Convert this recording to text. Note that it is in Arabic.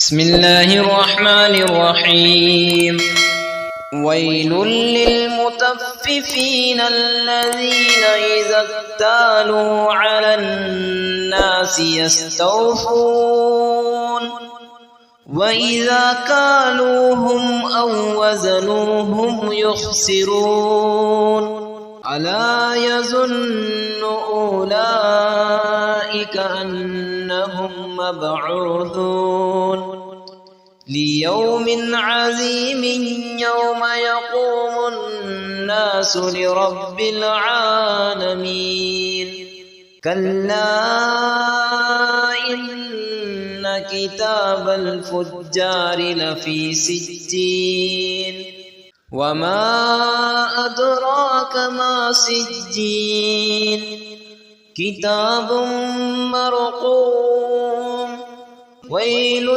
بسم الله الرحمن الرحيم. ويل للمطففين الذين إذا اكتالوا على الناس يستوفون وإذا كالوهم أو وزنوهم يخسرون. ألا يظن أولئك أنهم مبعوثون ليوم عظيم يوم يقوم الناس لرب العالمين. كلا إن كتاب الفجار لفي سجين وما أدراك ما سجين كتاب مرقوم. ويل